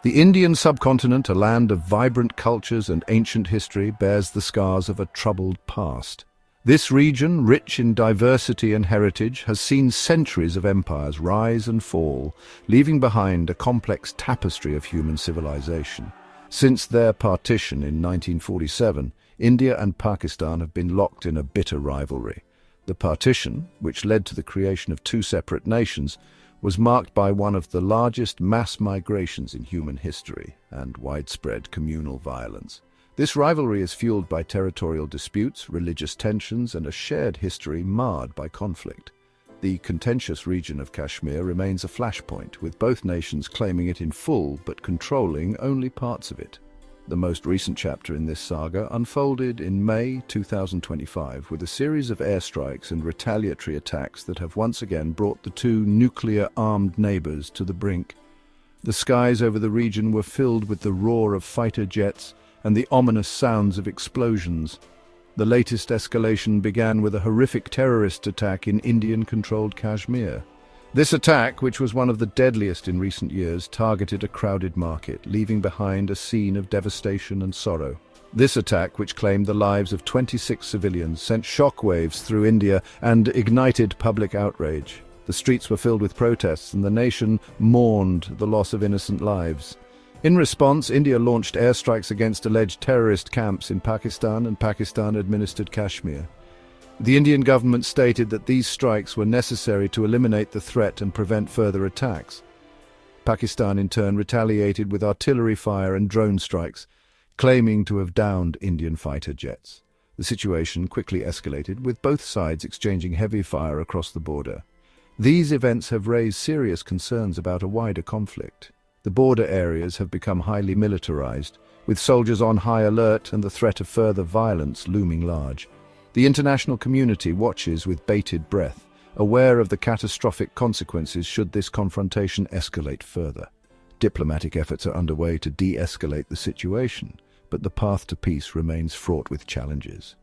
The Indian subcontinent, a land of vibrant cultures and ancient history, bears the scars of a troubled past. This region, rich in diversity and heritage, has seen centuries of empires rise and fall, leaving behind a complex tapestry of human civilization. Since their partition in 1947, India and Pakistan have been locked in a bitter rivalry. The partition, which led to the creation of two separate nations, was marked by one of the largest mass migrations in human history and widespread communal violence. This rivalry is fueled by territorial disputes, religious tensions, and a shared history marred by conflict. The contentious region of Kashmir remains a flashpoint, with both nations claiming it in full but controlling only parts of it. The most recent chapter in this saga unfolded in May 2025 with a series of airstrikes and retaliatory attacks that have once again brought the two nuclear-armed neighbors to the brink. The skies over the region were filled with the roar of fighter jets and the ominous sounds of explosions. The latest escalation began with a horrific terrorist attack in Indian-controlled Kashmir. This attack, which was one of the deadliest in recent years, targeted a crowded market, leaving behind a scene of devastation and sorrow. This attack, which claimed the lives of 26 civilians, sent shockwaves through India and ignited public outrage. The streets were filled with protests, and the nation mourned the loss of innocent lives. In response, India launched airstrikes against alleged terrorist camps in Pakistan and Pakistan-administered Kashmir. The Indian government stated that these strikes were necessary to eliminate the threat and prevent further attacks. Pakistan in turn retaliated with artillery fire and drone strikes, claiming to have downed Indian fighter jets. The situation quickly escalated, with both sides exchanging heavy fire across the border. These events have raised serious concerns about a wider conflict. The border areas have become highly militarized, with soldiers on high alert and the threat of further violence looming large. The international community watches with bated breath, aware of the catastrophic consequences should this confrontation escalate further. Diplomatic efforts are underway to de-escalate the situation, but the path to peace remains fraught with challenges.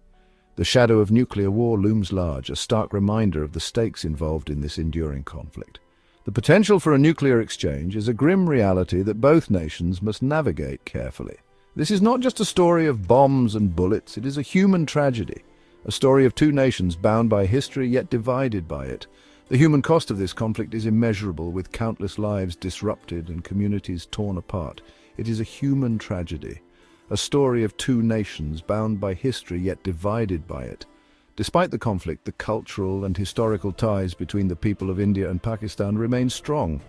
The shadow of nuclear war looms large, a stark reminder of the stakes involved in this enduring conflict. The potential for a nuclear exchange is a grim reality that both nations must navigate carefully. This is not just a story of bombs and bullets, it is a human tragedy. A story of two nations bound by history yet divided by it. The human cost of this conflict is immeasurable, with countless lives disrupted and communities torn apart. It is a human tragedy, a story of two nations bound by history yet divided by it. Despite the conflict, the cultural and historical ties between the people of India and Pakistan remain strong,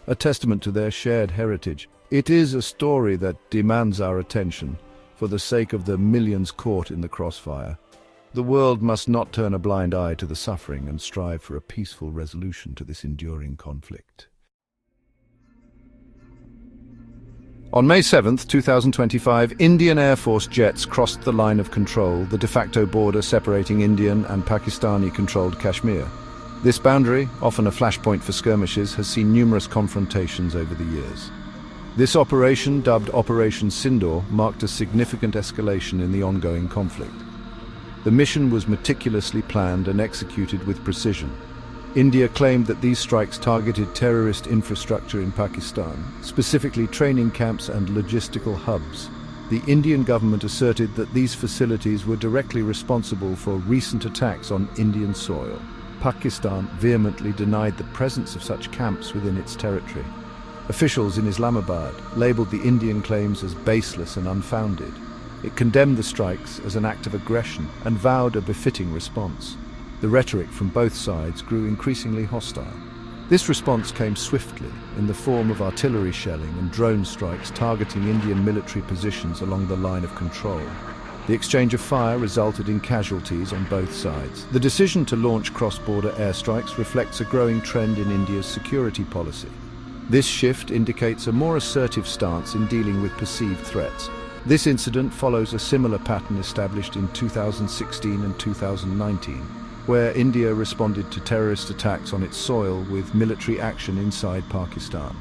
a testament to their shared heritage. It is a story that demands our attention for the sake of the millions caught in the crossfire. The world must not turn a blind eye to the suffering and strive for a peaceful resolution to this enduring conflict. On May 7, 2025, Indian Air Force jets crossed the line of control, the de facto border separating Indian and Pakistani-controlled Kashmir. This boundary, often a flashpoint for skirmishes, has seen numerous confrontations over the years. This operation, dubbed Operation Sindoor, marked a significant escalation in the ongoing conflict. The mission was meticulously planned and executed with precision. India claimed that these strikes targeted terrorist infrastructure in Pakistan, specifically training camps and logistical hubs. The Indian government asserted that these facilities were directly responsible for recent attacks on Indian soil. Pakistan vehemently denied the presence of such camps within its territory. Officials in Islamabad labeled the Indian claims as baseless and unfounded. It condemned the strikes as an act of aggression and vowed a befitting response. The rhetoric from both sides grew increasingly hostile. This response came swiftly, in the form of artillery shelling and drone strikes targeting Indian military positions along the line of control. The exchange of fire resulted in casualties on both sides. The decision to launch cross-border airstrikes reflects a growing trend in India's security policy. This shift indicates a more assertive stance in dealing with perceived threats. This incident follows a similar pattern established in 2016 and 2019, where India responded to terrorist attacks on its soil with military action inside Pakistan.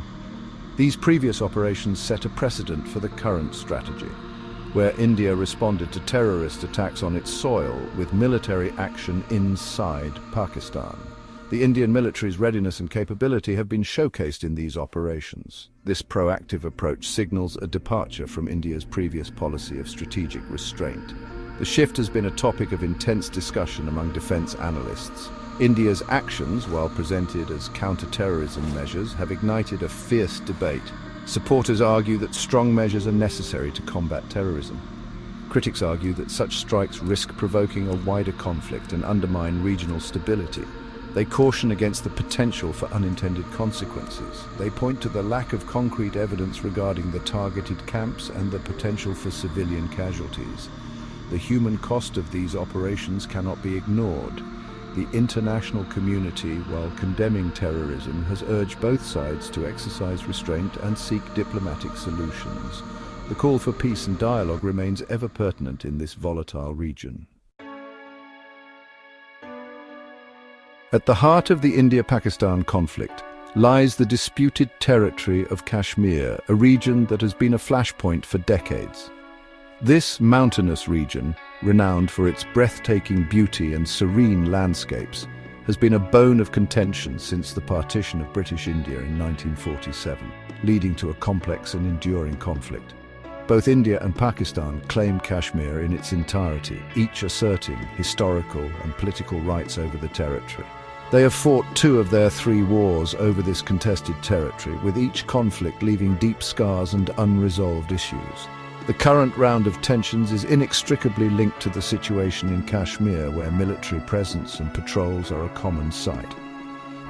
These previous operations set a precedent for the current strategy, where India responded to terrorist attacks on its soil with military action inside Pakistan. The Indian military's readiness and capability have been showcased in these operations. This proactive approach signals a departure from India's previous policy of strategic restraint. The shift has been a topic of intense discussion among defense analysts. India's actions, while presented as counter-terrorism measures, have ignited a fierce debate. Supporters argue that strong measures are necessary to combat terrorism. Critics argue that such strikes risk provoking a wider conflict and undermine regional stability. They caution against the potential for unintended consequences. They point to the lack of concrete evidence regarding the targeted camps and the potential for civilian casualties. The human cost of these operations cannot be ignored. The international community, while condemning terrorism, has urged both sides to exercise restraint and seek diplomatic solutions. The call for peace and dialogue remains ever pertinent in this volatile region. At the heart of the India-Pakistan conflict lies the disputed territory of Kashmir, a region that has been a flashpoint for decades. This mountainous region, renowned for its breathtaking beauty and serene landscapes, has been a bone of contention since the partition of British India in 1947, leading to a complex and enduring conflict. Both India and Pakistan claim Kashmir in its entirety, each asserting historical and political rights over the territory. They have fought 2 of their 3 wars over this contested territory, with each conflict leaving deep scars and unresolved issues. The current round of tensions is inextricably linked to the situation in Kashmir, where military presence and patrols are a common sight.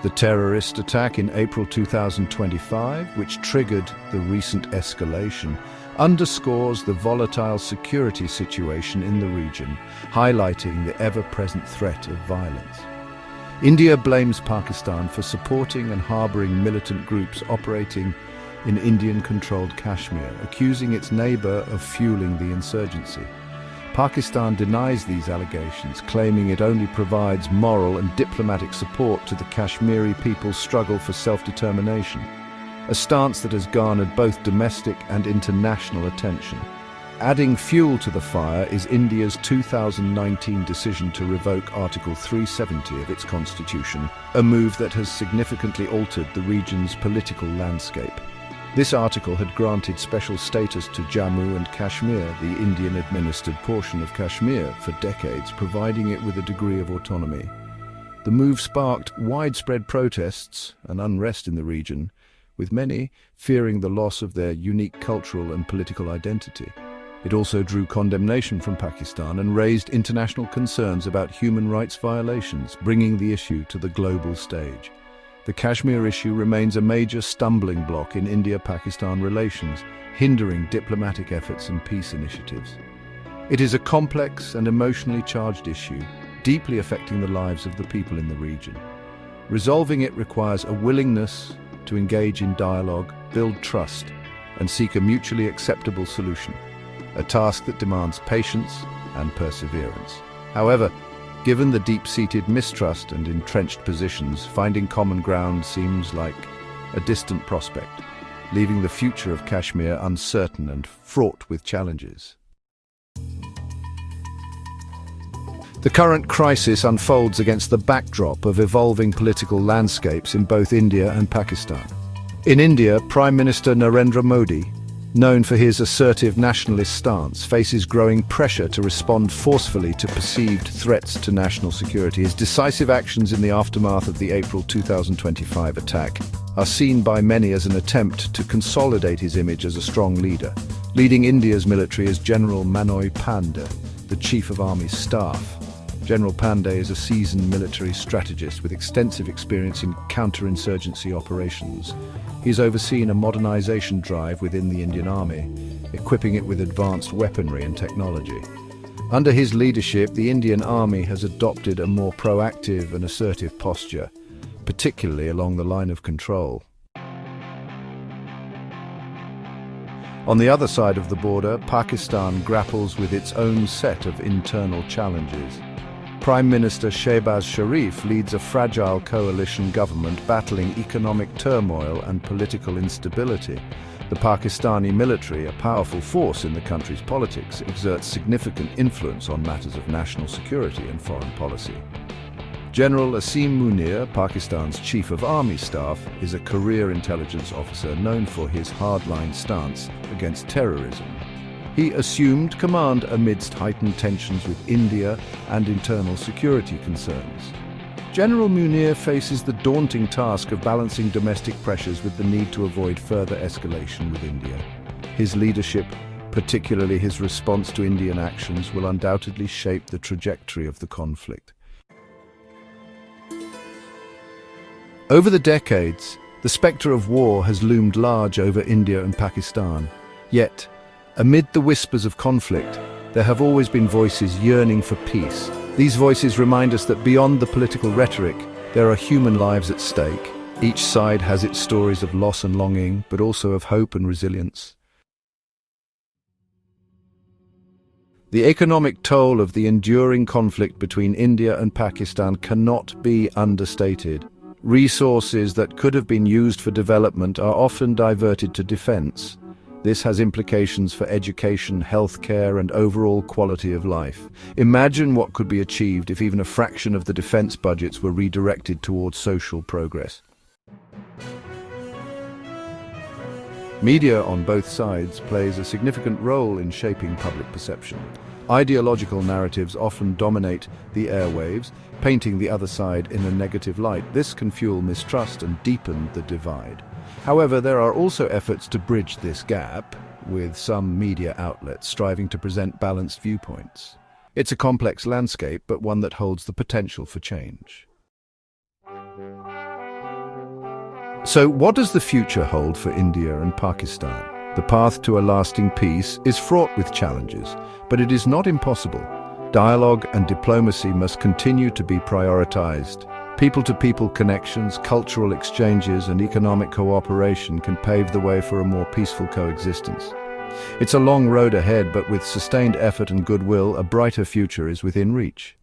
The terrorist attack in April 2025, which triggered the recent escalation, underscores the volatile security situation in the region, highlighting the ever-present threat of violence. India blames Pakistan for supporting and harboring militant groups operating in Indian-controlled Kashmir, accusing its neighbor of fueling the insurgency. Pakistan denies these allegations, claiming it only provides moral and diplomatic support to the Kashmiri people's struggle for self-determination, a stance that has garnered both domestic and international attention. Adding fuel to the fire is India's 2019 decision to revoke Article 370 of its constitution, a move that has significantly altered the region's political landscape. This article had granted special status to Jammu and Kashmir, the Indian-administered portion of Kashmir, for decades, providing it with a degree of autonomy. The move sparked widespread protests and unrest in the region, with many fearing the loss of their unique cultural and political identity. It also drew condemnation from Pakistan and raised international concerns about human rights violations, bringing the issue to the global stage. The Kashmir issue remains a major stumbling block in India-Pakistan relations, hindering diplomatic efforts and peace initiatives. It is a complex and emotionally charged issue, deeply affecting the lives of the people in the region. Resolving it requires a willingness to engage in dialogue, build trust, and seek a mutually acceptable solution, a task that demands patience and perseverance. However, given the deep-seated mistrust and entrenched positions, finding common ground seems like a distant prospect, leaving the future of Kashmir uncertain and fraught with challenges. The current crisis unfolds against the backdrop of evolving political landscapes in both India and Pakistan. In India, Prime Minister Narendra Modi, known for his assertive nationalist stance, faces growing pressure to respond forcefully to perceived threats to national security. His decisive actions in the aftermath of the April 2025 attack are seen by many as an attempt to consolidate his image as a strong leader. Leading India's military is General Manoy Pandey, the Chief of Army Staff. General Pandey is a seasoned military strategist with extensive experience in counterinsurgency operations. He's overseen a modernization drive within the Indian Army, equipping it with advanced weaponry and technology. Under his leadership, the Indian Army has adopted a more proactive and assertive posture, particularly along the line of control. On the other side of the border, Pakistan grapples with its own set of internal challenges. Prime Minister Shehbaz Sharif leads a fragile coalition government battling economic turmoil and political instability. The Pakistani military, a powerful force in the country's politics, exerts significant influence on matters of national security and foreign policy. General Asim Munir, Pakistan's Chief of Army Staff, is a career intelligence officer known for his hardline stance against terrorism. He assumed command amidst heightened tensions with India and internal security concerns. General Munir faces the daunting task of balancing domestic pressures with the need to avoid further escalation with India. His leadership, particularly his response to Indian actions, will undoubtedly shape the trajectory of the conflict. Over the decades, the spectre of war has loomed large over India and Pakistan. Yet, amid the whispers of conflict, there have always been voices yearning for peace. These voices remind us that beyond the political rhetoric, there are human lives at stake. Each side has its stories of loss and longing, but also of hope and resilience. The economic toll of the enduring conflict between India and Pakistan cannot be understated. Resources that could have been used for development are often diverted to defense. This has implications for education, healthcare, and overall quality of life. Imagine what could be achieved if even a fraction of the defense budgets were redirected towards social progress. Media on both sides plays a significant role in shaping public perception. Ideological narratives often dominate the airwaves, painting the other side in a negative light. This can fuel mistrust and deepen the divide. However, there are also efforts to bridge this gap, with some media outlets striving to present balanced viewpoints. It's a complex landscape, but one that holds the potential for change. So, what does the future hold for India and Pakistan? The path to a lasting peace is fraught with challenges, but it is not impossible. Dialogue and diplomacy must continue to be prioritized. People-to-people connections, cultural exchanges, and economic cooperation can pave the way for a more peaceful coexistence. It's a long road ahead, but with sustained effort and goodwill, a brighter future is within reach.